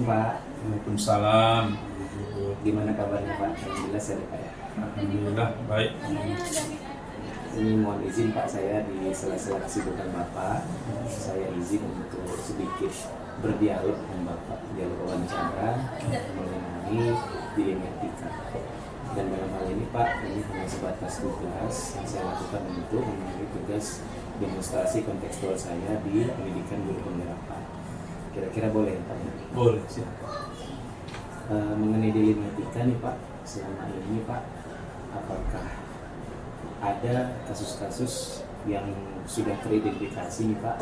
Pak. Waalaikumsalam. Gimana kabarnya Pak? Alhamdulillah sehat Pak ya. Alhamdulillah baik. Ini mohon izin Pak, saya di sela-sela kesibukan Bapak, saya izin untuk sedikit berdialog dengan Bapak, dialog wawancara mengenai dilema etika. Dan dalam hal ini Pak, ini hanya sebatas tugas yang saya lakukan untuk memenuhi tugas demonstrasi kontekstual saya di pendidikan guru penggarapan. Kira-kira boleh ya Pak? Boleh, silakan. Mengenai dilema etika nih Pak, selama ini Pak, apakah ada kasus-kasus yang sudah teridentifikasi nih Pak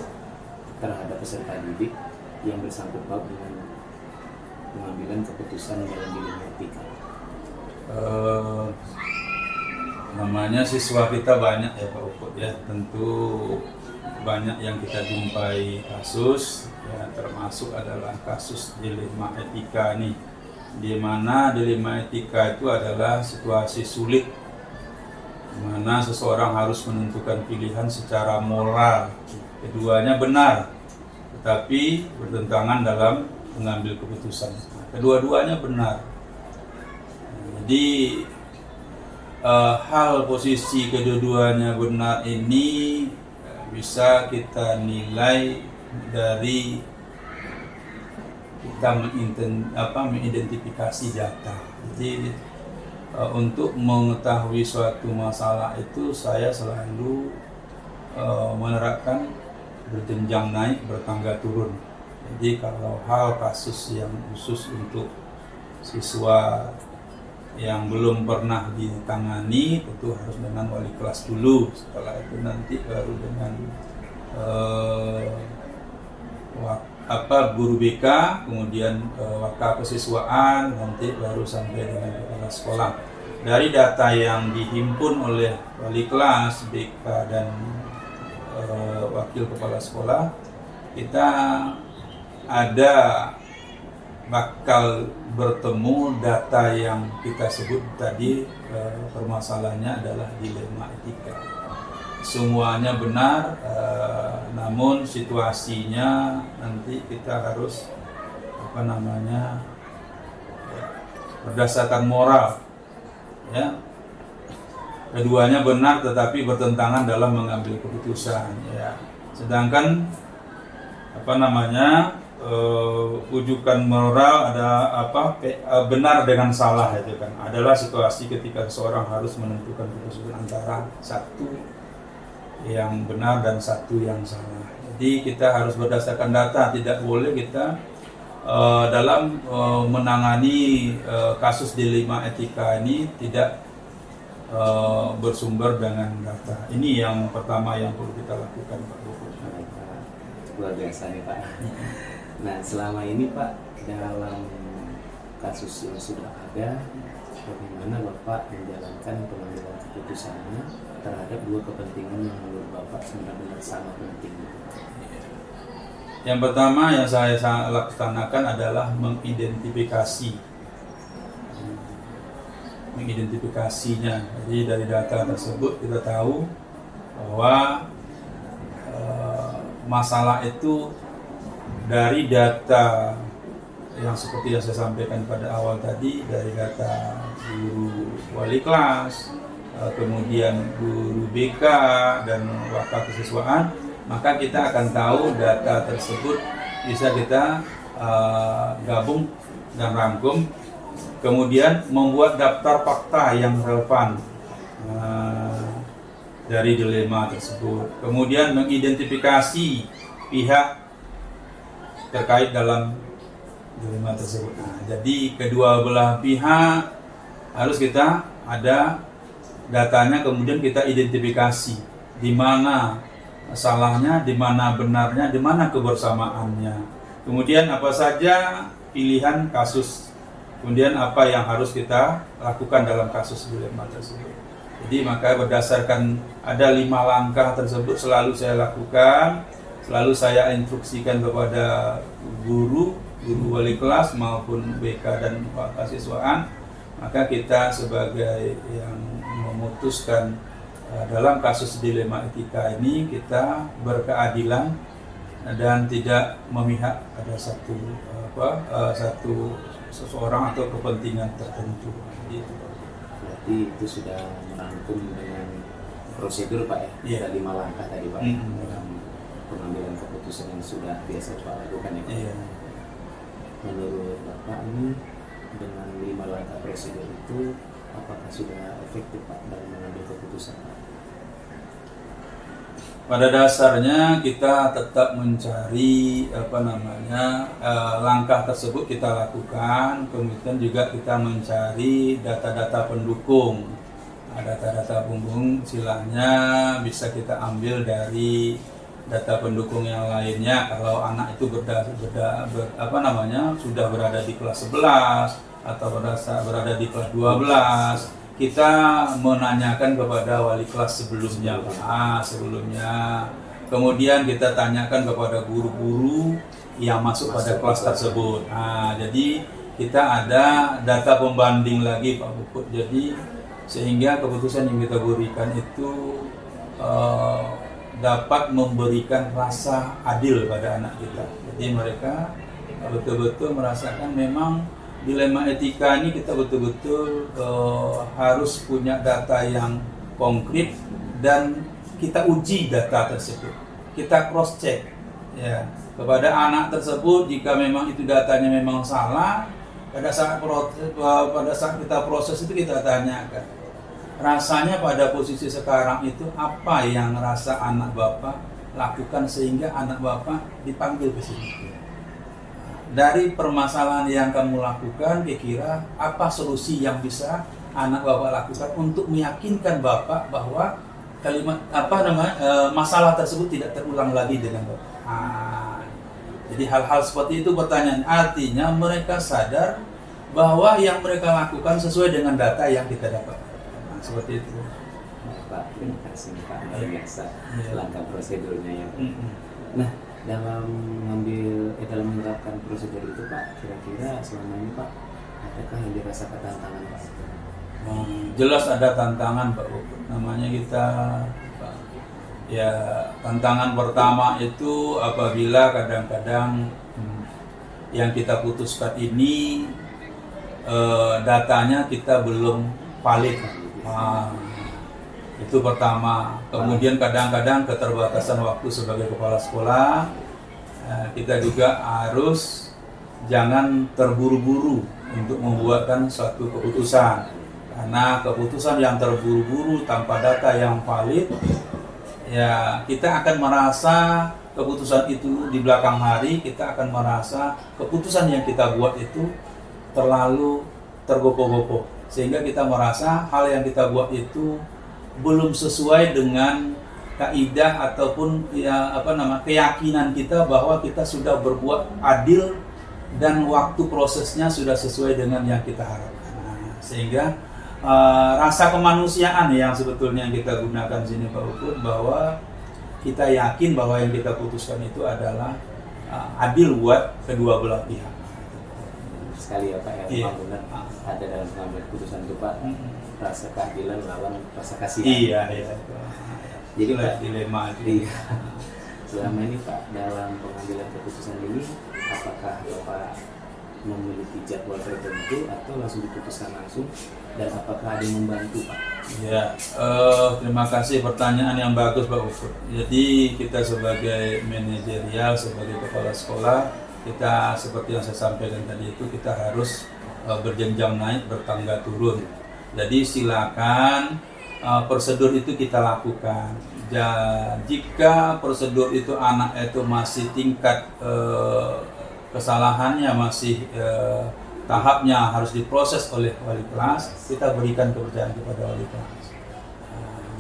terhadap peserta didik yang bersangkut paut dengan pengambilan keputusan dalam dilema etika? Namanya siswa kita banyak ya Pak Uput ya, tentu banyak yang kita jumpai kasus ya, termasuk adalah kasus dilema etika nih, di mana dilema etika itu adalah situasi sulit di mana seseorang harus menentukan pilihan secara moral, keduanya benar tetapi bertentangan dalam mengambil keputusan. Kedua-duanya benar. Jadi hal posisi kedua-duanya benar ini bisa kita nilai dari kita mengidentifikasi data. Jadi untuk mengetahui suatu masalah itu saya selalu menerapkan berjenjang naik, bertangga turun. Jadi kalau hal kasus yang khusus untuk siswa yang belum pernah ditangani tentu harus dengan wali kelas dulu, setelah itu nanti baru dengan guru BK, kemudian waka kesiswaan, nanti baru sampai dengan kepala sekolah. Dari data yang dihimpun oleh wali kelas, BK dan wakil kepala sekolah, kita ada bakal bertemu data yang kita sebut tadi, permasalahannya adalah dilema etika. Semuanya benar, namun situasinya nanti kita harus berdasarkan moral ya. Keduanya benar tetapi bertentangan dalam mengambil keputusan ya. Sedangkan ujukan moral ada benar dengan salah itu kan adalah situasi ketika seseorang harus menentukan keputusan antara satu yang benar dan satu yang salah. Jadi kita harus berdasarkan data, tidak boleh kita dalam menangani kasus dilema etika ini tidak bersumber dengan data. Ini yang pertama yang perlu kita lakukan Pak Buput. Luar biasa nih Pak. Nah selama ini Pak, dalam kasus yang sudah ada, bagaimana Bapak menjalankan pengambilan keputusannya terhadap dua kepentingan yang menurut Bapak benar-benar sama penting? Yang pertama yang saya laksanakan adalah mengidentifikasinya. Jadi dari data tersebut kita tahu bahwa masalah itu dari data yang seperti yang saya sampaikan pada awal tadi, dari data guru wali kelas, kemudian guru BK dan waka kesiswaan, maka kita akan tahu data tersebut bisa kita gabung dan rangkum, kemudian membuat daftar fakta yang relevan dari dilema tersebut, kemudian mengidentifikasi pihak terkait dalam dilema tersebut. Nah, jadi kedua belah pihak harus kita ada datanya, kemudian kita identifikasi di mana salahnya, di mana benarnya, di mana kebersamaannya. Kemudian apa saja pilihan kasus, kemudian apa yang harus kita lakukan dalam kasus dilema tersebut. Jadi maka berdasarkan ada 5 langkah tersebut selalu saya lakukan, selalu saya instruksikan kepada guru wali kelas maupun BK dan kesiswaan. Maka kita sebagai yang memutuskan dalam kasus dilema etika ini, kita berkeadilan dan tidak memihak pada satu seseorang atau kepentingan tertentu. Gitu. Berarti itu sudah merangkum dengan prosedur Pak ya, Iya. ada 5 langkah tadi Pak dalam pengambilan keputusan yang sudah biasa Pak lakukan ya Pak. Iya. Menurut Bapak ini dengan 5 langkah prosedur itu apakah sudah efektif Pak dalam mengambil keputusan Pak? Pada dasarnya kita tetap mencari langkah tersebut kita lakukan, kemudian juga kita mencari data-data pendukung. Data-data pendukung istilahnya bisa kita ambil dari data pendukung yang lainnya. Kalau anak itu sudah berada di kelas 11 atau berada di kelas 12, kita menanyakan kepada wali kelas sebelumnya, kemudian kita tanyakan kepada guru-guru yang masuk pada kelas tersebut. Jadi kita ada data pembanding lagi Pak Puput. Jadi sehingga keputusan yang kita berikan itu dapat memberikan rasa adil pada anak kita. Jadi mereka betul-betul merasakan memang dilema etika ini kita betul-betul harus punya data yang konkret dan kita uji data tersebut. Kita cross check ya kepada anak tersebut. Jika memang itu datanya memang salah, pada saat kita proses itu kita tanyakan rasanya pada posisi sekarang itu apa yang rasa anak Bapak lakukan sehingga anak Bapak dipanggil ke sini. Dari permasalahan yang kamu lakukan, kira-kira apa solusi yang bisa anak Bapak lakukan untuk meyakinkan Bapak bahwa masalah tersebut tidak terulang lagi dengan Bapak. Jadi hal-hal seperti itu pertanyaan. Artinya mereka sadar bahwa yang mereka lakukan sesuai dengan data yang kita dapat. Seperti itu. Pak, terima kasih Pak, luar biasa langkah prosedurnya ya Pak. Nah, dalam menerapkan prosedur itu Pak, kira-kira selama ini Pak, adakah yang dirasakan tantangan Pak? Jelas ada tantangan Pak. Namanya kita ya, tantangan pertama itu apabila kadang-kadang yang kita putuskan ini datanya kita belum valid. Itu pertama. Kemudian kadang-kadang keterbatasan waktu sebagai kepala sekolah, kita juga harus jangan terburu-buru untuk membuatkan suatu keputusan, karena keputusan yang terburu-buru tanpa data yang valid, ya kita akan merasa keputusan itu di belakang hari, kita akan merasa keputusan yang kita buat itu terlalu tergopoh-gopoh, sehingga kita merasa hal yang kita buat itu belum sesuai dengan kaidah ataupun keyakinan kita bahwa kita sudah berbuat adil dan waktu prosesnya sudah sesuai dengan yang kita harapkan. Sehingga rasa kemanusiaan yang sebetulnya yang kita gunakan di sini Pak Uput, bahwa kita yakin bahwa yang kita putuskan itu adalah adil buat kedua belah pihak. Sekali ya Pak ya, Iya. benar ada dalam pengambilan keputusan itu Pak, rasa keadilan lawan rasa kasihan. Iya. Jadi itulah Pak, dilema itu. iya. Selama ini Pak, dalam pengambilan keputusan ini, apakah Bapak memiliki jadwal tertentu atau langsung diputuskan langsung, dan apakah ada yang membantu Pak? Ya, terima kasih pertanyaan yang bagus Pak Ufuk. Jadi kita sebagai manajerial, sebagai kepala sekolah, kita seperti yang saya sampaikan tadi itu kita harus berjenjang naik, bertangga turun. Jadi silakan prosedur itu kita lakukan. Jika prosedur itu anak itu masih tingkat kesalahannya masih tahapnya harus diproses oleh wali kelas, kita berikan kepercayaan kepada wali kelas.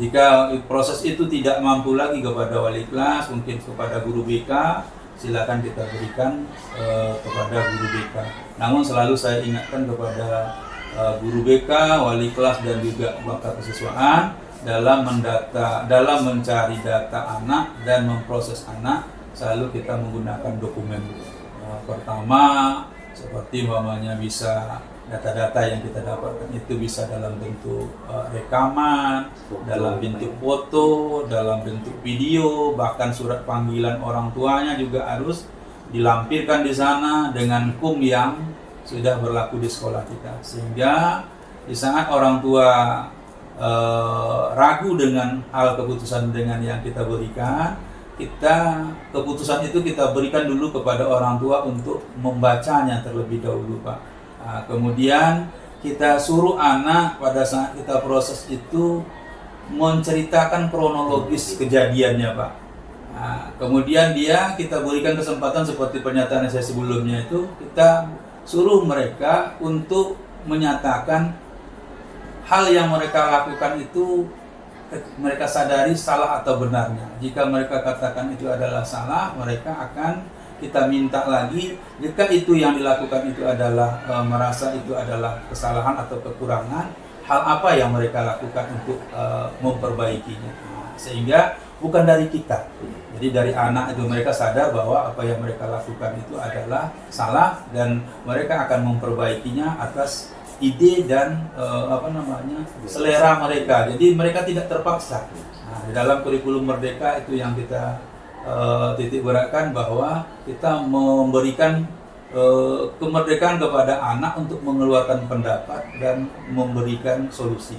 Jika proses itu tidak mampu lagi kepada wali kelas, mungkin kepada guru BK, silakan kita berikan kepada guru BK. Namun selalu saya ingatkan kepada guru BK, wali kelas dan juga bakat kesiswaan dalam mencari data anak dan memproses anak, selalu kita menggunakan dokumen. Pertama, seperti umpamanya bisa data-data yang kita dapatkan itu bisa dalam bentuk rekaman, dalam bentuk foto, dalam bentuk video, bahkan surat panggilan orang tuanya juga harus dilampirkan di sana dengan hukum yang sudah berlaku di sekolah kita. Sehingga di saat orang tua ragu dengan hal keputusan dengan yang kita berikan, keputusan itu kita berikan dulu kepada orang tua untuk membacanya terlebih dahulu, Pak. Kemudian kita suruh anak pada saat kita proses itu menceritakan kronologis kejadiannya, Pak. Kemudian kita berikan kesempatan seperti pernyataan saya sebelumnya itu, kita suruh mereka untuk menyatakan hal yang mereka lakukan itu mereka sadari salah atau benarnya. Jika mereka katakan itu adalah salah, mereka akan kita minta lagi, jika itu yang dilakukan itu adalah merasa itu adalah kesalahan atau kekurangan, hal apa yang mereka lakukan untuk memperbaikinya. Sehingga bukan dari kita, jadi dari anak itu mereka sadar bahwa apa yang mereka lakukan itu adalah salah dan mereka akan memperbaikinya atas ide dan selera mereka. Jadi mereka tidak terpaksa. Nah, di dalam kurikulum Merdeka itu yang kita titik beratkan bahwa kita memberikan kemerdekaan kepada anak untuk mengeluarkan pendapat dan memberikan solusi.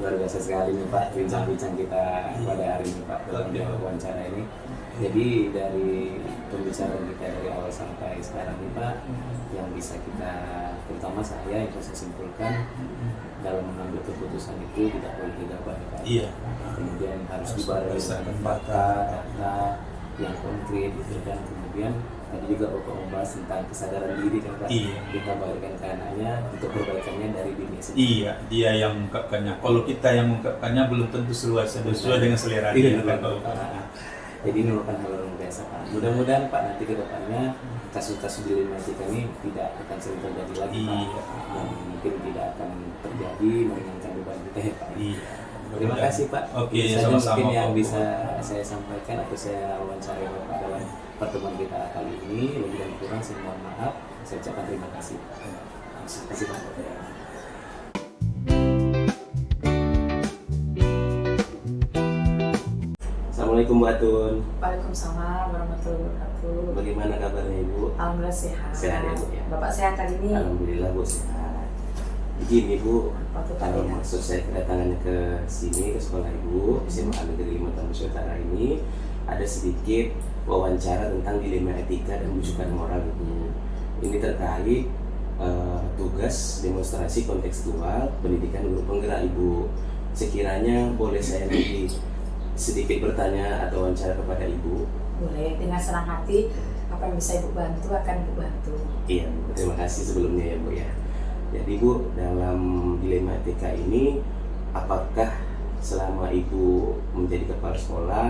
Luar biasa sekali nih Pak, bincang-bincang kita pada hari ini Pak dalam wawancara ini. Jadi dari pembicaraan kita dari awal sampai sekarang nih Pak, yang bisa kita, terutama saya yang bisa simpulkan, dalam mengambil keputusan itu tidak boleh gegabah ya Pak. Iya. Kemudian harus dibarengi dengan data yang konkret gitu, dan kemudian tadi juga Bapak membahas tentang kesadaran diri kan Pak. Iya. Kita balikan ke anaknya untuk perbaikannya dari diri sendiri. Iya, dia yang mengungkapkannya. Kalau kita yang mengungkapkannya belum tentu sesuai dengan selera dia. Jadi ini merupakan hal yang biasa Pak. Mudah-mudahan Pak nanti ke depannya kasus-kasus di lima etika ini tidak akan sering terjadi lagi Pak. Dan mungkin tidak akan terjadi, meringankan beban kita ya Pak. Iya. Terima kasih Pak. Oke, sama-sama. sama-sama. Mungkin yang bisa saya sampaikan atau saya wawancara Bapak dalam pertemuan kita kali ini, lebih dan kurang saya mohon maaf. Saya ucapkan terima kasih. Terima kasih Pak. Assalamualaikum Bu Atun. Waalaikumsalam warahmatullahi wabarakatuh. Bagaimana kabarnya Ibu? Alhamdulillah sehat. Sehat ya Bu ya. Bapak sehat hari ini? Alhamdulillah Bu sehat. Begini Bu, Waktu kalau tadi ya. maksud saya kedatangannya ke sini, ke sekolah Ibu SMA Negeri 5 Tambus Utara ini, ada sedikit wawancara tentang dilema etika dan bujukan moral Ibu. Ini terkait tugas demonstrasi kontekstual pendidikan guru penggerak Ibu. Sekiranya boleh saya lebih sedikit bertanya atau wawancara kepada Ibu. Boleh, dengan senang hati. Apa yang bisa Ibu bantu akan Ibu bantu. Iya, Bu. Terima kasih sebelumnya ya Bu ya. Jadi Bu, dalam dilema etika ini, apakah selama Ibu menjadi kepala sekolah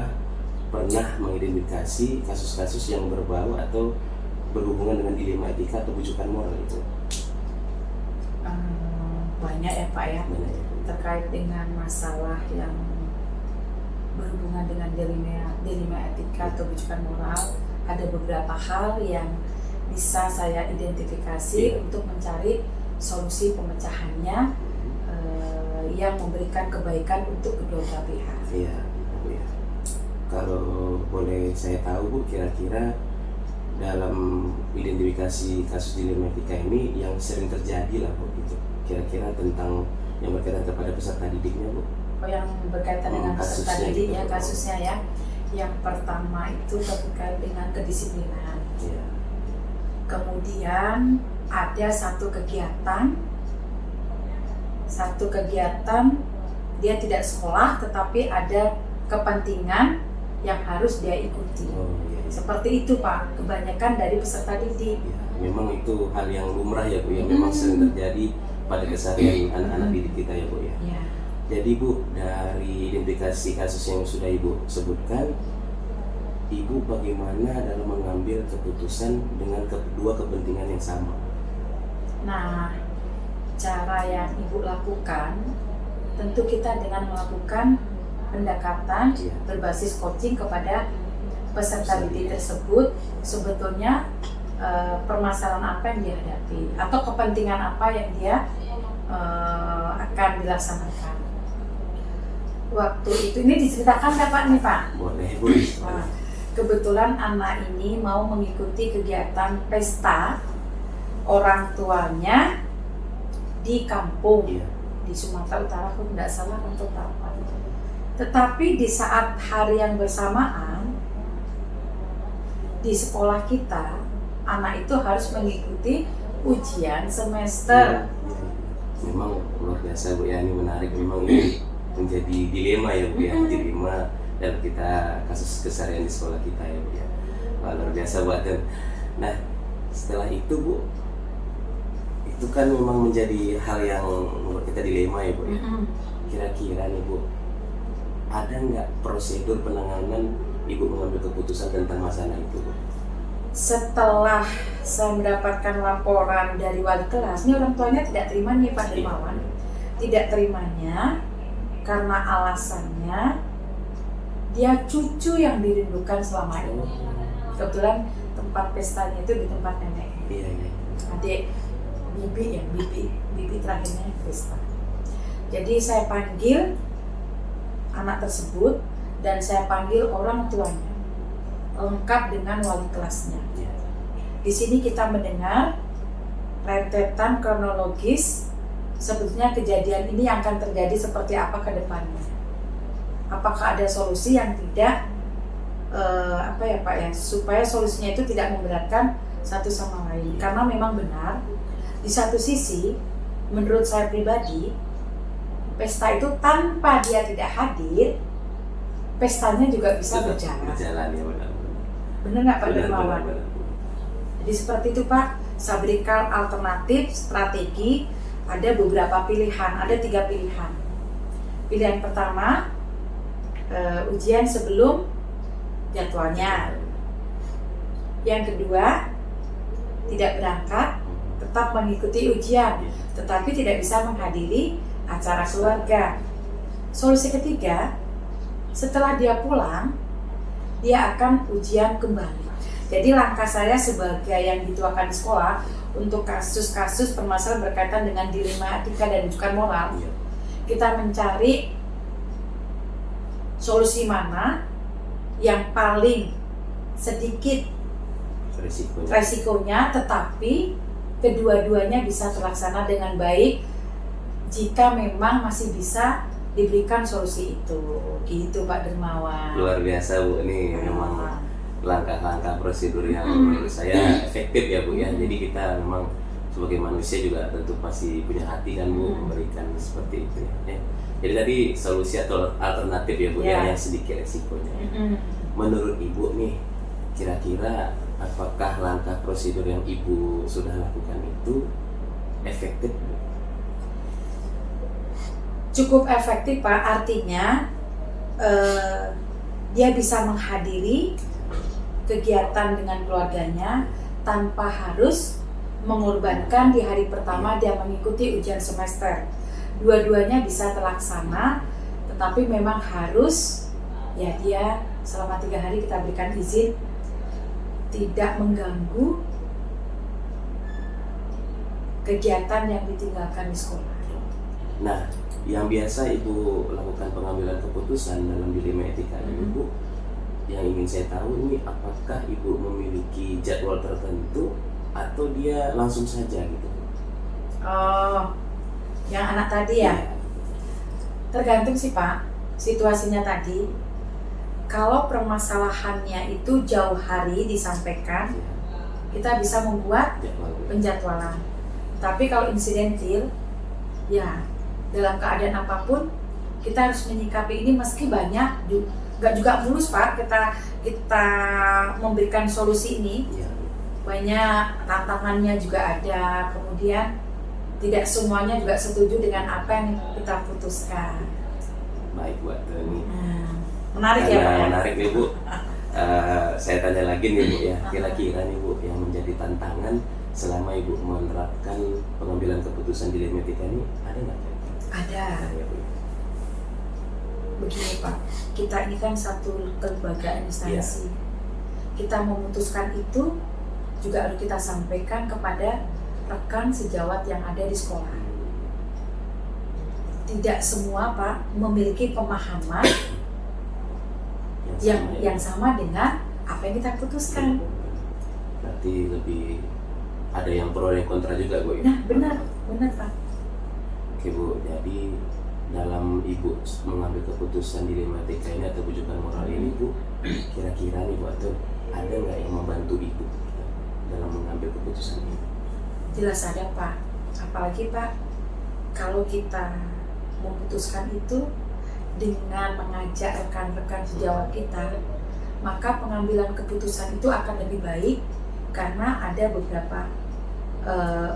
pernah mengidentifikasi kasus-kasus yang berbau atau berhubungan dengan dilema etika atau bujukan moral itu? Banyak ya Pak ya. Banyak ya, Bu. Terkait dengan masalah yang berhubungan dengan dilema etika atau bujukan moral, ada beberapa hal yang bisa saya identifikasi untuk mencari solusi pemecahannya yang memberikan kebaikan untuk kedua belah pihak. Iya, Bu ya. Kalau boleh saya tahu Bu, kira-kira dalam identifikasi kasus dilema etika ini yang sering terjadi lah Bu, gitu. Kira-kira tentang yang berkaitan kepada peserta didiknya Bu. Yang berkaitan dengan peserta didik ya, gitu. kasusnya ya. Yang pertama itu terkait dengan kedisiplinan. Iya. Kemudian ada satu kegiatan dia tidak sekolah tetapi ada kepentingan yang harus dia ikuti. Oh, iya. Seperti itu Pak, kebanyakan dari peserta didik. Ya, memang itu hal yang lumrah ya Bu, yang memang sering terjadi pada keseharian anak-anak didik kita ya Bu ya. Ya. Jadi Bu, dari identifikasi kasus yang sudah Ibu sebutkan, Ibu bagaimana dalam mengambil keputusan dengan kedua kepentingan yang sama? Nah, cara yang Ibu lakukan, tentu kita dengan melakukan pendekatan berbasis coaching kepada peserta didik tersebut, sebetulnya permasalahan apa yang dia hadapi atau kepentingan apa yang dia akan dilaksanakan. Waktu itu ini diceritakan nggak Pak nih Pak? Boleh Bu. Nah, kebetulan anak ini mau mengikuti kegiatan pesta orang tuanya di kampung Iya. di Sumatera Utara, kalau tidak salah untuk apa. Tetapi di saat hari yang bersamaan di sekolah kita, anak itu harus mengikuti ujian semester. Memang luar biasa Bu ya, ini menarik, memang ini menjadi dilema ya Bu ya, dilema dalam kita kasus keseharian di sekolah kita ya Bu ya. Wah, luar biasa Bu. Nah setelah itu Bu, itu kan memang menjadi hal yang membuat kita dilema ya Bu ya. Kira-kira nih Bu, ada nggak prosedur penanganan Ibu mengambil keputusan tentang masalah itu Bu? Setelah saya mendapatkan laporan dari wali kelas, ini orang tuanya tidak terima nih Pak Dermawan. Tidak terimanya karena alasannya dia cucu yang dirindukan selama ini. Kebetulan tempat pestanya itu di tempat nenek. Iya, iya. Adik bibi ya, bibi terakhirnya pesta. Jadi saya panggil anak tersebut dan saya panggil orang tuanya lengkap dengan wali kelasnya. Di sini kita mendengar rentetan kronologis sebetulnya kejadian ini akan terjadi seperti apa ke depannya. Apakah ada solusi yang tidak apa ya Pak ya, supaya solusinya itu tidak memberatkan satu sama lain. Karena memang benar di satu sisi menurut saya pribadi pesta itu tanpa dia tidak hadir, pestanya juga bisa berjalan. Berjalan ya benar. Benar nggak Pak Benar, Dermawan? benar, benar. Jadi seperti itu Pak, saya berikan alternatif strategi, ada beberapa pilihan, ada 3 pilihan. Pilihan pertama, ujian sebelum jadwalnya. Yang kedua, tidak berangkat, tetap mengikuti ujian, tetapi tidak bisa menghadiri acara keluarga. Solusi ketiga, setelah dia pulang, dia akan ujian kembali. Jadi langkah saya sebagai yang dituakan di sekolah untuk kasus-kasus permasalahan berkaitan dengan dilema etika dan rujukan moral, kita mencari solusi mana yang paling sedikit resikonya, tetapi kedua-duanya bisa terlaksana dengan baik jika memang masih bisa diberikan solusi itu. Gitu Pak Dermawan. Luar biasa Bu, ini memang langkah-langkah prosedur yang menurut saya efektif ya Bu ya. Jadi kita memang sebagai manusia juga tentu pasti punya hati kan Bu, memberikan seperti itu ya. Jadi tadi solusi atau alternatif ya Bu ya, yang sedikit resikonya. Menurut Ibu nih, kira-kira apakah langkah prosedur yang Ibu sudah lakukan itu efektif Bu? Cukup efektif Pak, artinya dia bisa menghadiri kegiatan dengan keluarganya tanpa harus mengorbankan di hari pertama dia mengikuti ujian semester. Dua-duanya bisa terlaksana, tetapi memang harus ya dia selama 3 hari kita berikan izin tidak mengganggu kegiatan yang ditinggalkan di sekolah. Nah, yang biasa Ibu lakukan pengambilan keputusan dalam dilema etika ini Bu, yang ingin saya tahu ini apakah Ibu memiliki jadwal tertentu atau dia langsung saja gitu? Oh, yang anak tadi ya? Tergantung sih Pak, situasinya tadi. Kalau permasalahannya itu jauh hari disampaikan, kita bisa membuat penjadwalan. Tapi kalau insidentil, ya dalam keadaan apapun kita harus menyikapi ini meski banyak, nggak juga mulus Pak kita memberikan solusi ini. Banyak tantangannya juga ada, kemudian tidak semuanya juga setuju dengan apa yang kita putuskan. Baik buat ini. Menarik ya Pak? Menarik nih Bu. Saya tanya lagi nih Bu ya, kira-kira nih Bu yang menjadi tantangan selama Ibu menerapkan pengambilan keputusan dilema etika ini ada nggak? Ada. Begini Pak, kita ini kan satu lembaga instansi. Kita memutuskan itu juga harus kita sampaikan kepada rekan sejawat yang ada di sekolah. Tidak semua Pak memiliki pemahaman yang sama dengan apa yang kita putuskan. Berarti lebih ada yang pro dan kontra juga Bu ya? Nah benar Pak. Oke Bu, jadi dalam Ibu mengambil keputusan dilematika ini atau bujukan moral ini Bu, kira-kira nih Bu atau ada nggak yang membantu Ibu dalam mengambil keputusan ini? Jelas ada Pak, apalagi Pak kalau kita memutuskan itu dengan mengajak rekan-rekan sejawat kita, maka pengambilan keputusan itu akan lebih baik karena ada beberapa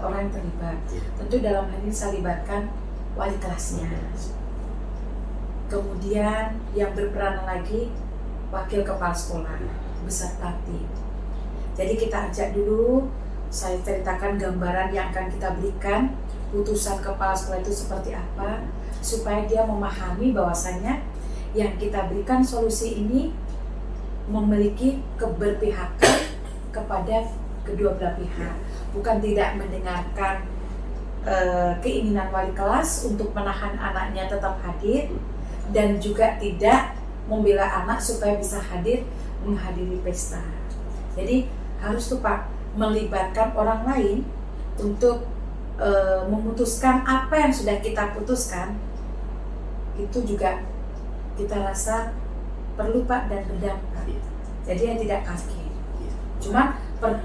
orang yang terlibat. Tentu dalam hal ini saya libatkan wali kelasnya. Kemudian yang berperan lagi wakil kepala sekolah beserta tim. Jadi kita ajak dulu, saya ceritakan gambaran yang akan kita berikan, putusan kepala sekolah itu seperti apa, supaya dia memahami bahwasannya yang kita berikan solusi ini memiliki keberpihakan kepada kedua belah pihak, bukan tidak mendengarkan keinginan wali kelas untuk menahan anaknya tetap hadir, dan juga tidak membela anak supaya bisa hadir menghadiri pesta. Jadi harus tuh Pak melibatkan orang lain untuk memutuskan apa yang sudah kita putuskan. Itu juga kita rasa perlu Pak dan berdampak. Jadi yang tidak kaget. Cuma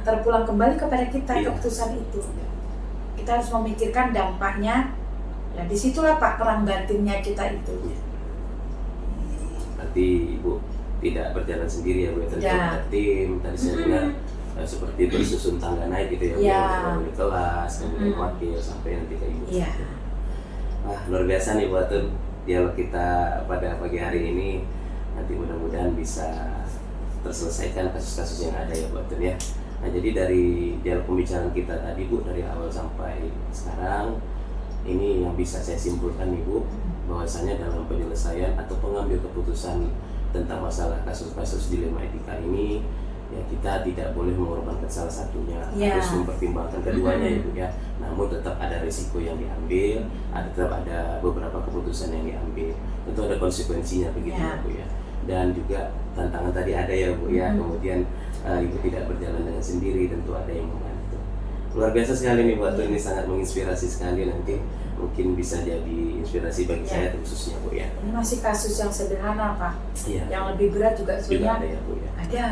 terpulang kembali kepada kita keputusan itu. Kita harus memikirkan dampaknya. Ya disitulah Pak perang batinnya kita itu. Berarti Ibu tidak berjalan sendiri ya Bu, tentu ada tim. Tadi saya dengar seperti bersusun tangga naik gitu ya, Bu, dari kelas, kemudian wakil sampai nanti ke Ibu. Wah luar biasa nih Bu Atun dialog kita pada pagi hari ini. Nanti mudah-mudahan bisa terselesaikan kasus-kasus yang ada ya Bu Atun ya. Nah jadi dari dialog pembicaraan kita tadi Bu, dari awal sampai sekarang, ini yang bisa saya simpulkan nih Bu, bahwasanya dalam penyelesaian atau pengambil keputusan tentang masalah kasus-kasus dilema etika ini, ya kita tidak boleh mengorbankan salah satunya, harus mempertimbangkan keduanya ya Bu ya. Namun tetap ada risiko yang diambil, tetap ada beberapa keputusan yang diambil, tentu ada konsekuensinya begitu ya Bu ya. Dan juga tantangan tadi ada ya Bu ya, kemudian Ibu tidak berjalan dengan sendiri, tentu ada yang membantu. Luar biasa sekali nih Bu Atun, ini sangat menginspirasi sekali, nanti mungkin bisa jadi inspirasi bagi saya khususnya Bu ya. Ini masih kasus yang sederhana Pak. Iya. Yang lebih berat juga sebenarnya ada ya Bu ya. Ada.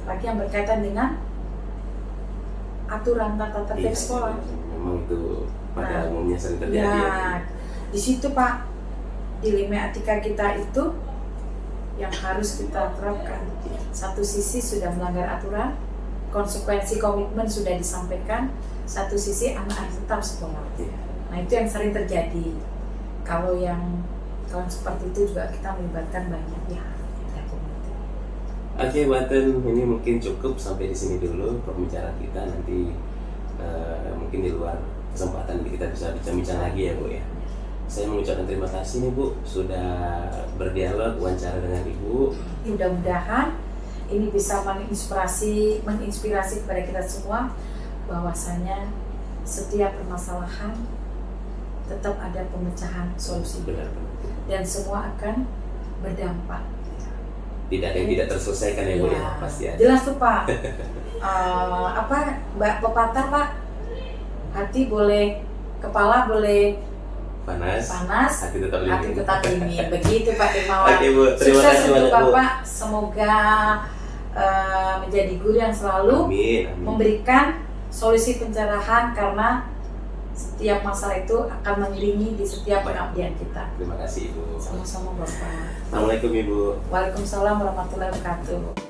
Lagi yang berkaitan dengan aturan tata tertib sekolah. Memang itu pada umumnya sering terjadi. Ya, di situ Pak dilema etika kita itu yang harus kita terapkan. Satu sisi sudah melanggar aturan, konsekuensi komitmen sudah disampaikan. Satu sisi anak harus tetap sekolah. Nah itu yang sering terjadi. Kalau seperti itu juga kita melibatkan banyak pihak. Oke, Bu Atun, ini mungkin cukup sampai di sini dulu pembicaraan kita. Nanti mungkin di luar kesempatan kita bisa bincang-bincang lagi ya Bu ya. Saya mengucapkan terima kasih nih Bu sudah berdialog, wawancara dengan Ibu. Mudah-mudahan ini bisa menginspirasi kepada kita semua bahwasanya setiap permasalahan tetap ada pemecahan solusi. Benar. Dan semua akan berdampak. Tidak ada yang tidak terselesaikan ya Bu ya, pasti ada. Jelas tuh Pak. Mbak pepatah Pak, hati boleh, kepala boleh panas, hati tetap dingin. Begitu Pak Dermawan. Oke Bu, terima sukses kasih untuk banyak Bu. Bapak, semoga menjadi guru yang selalu memberikan solusi pencerahan, karena setiap masalah itu akan mengiringi di setiap pengabdian kita. Terima kasih Ibu. Sama-sama Bapak. Assalamualaikum Ibu. Waalaikumsalam warahmatullahi wabarakatuh.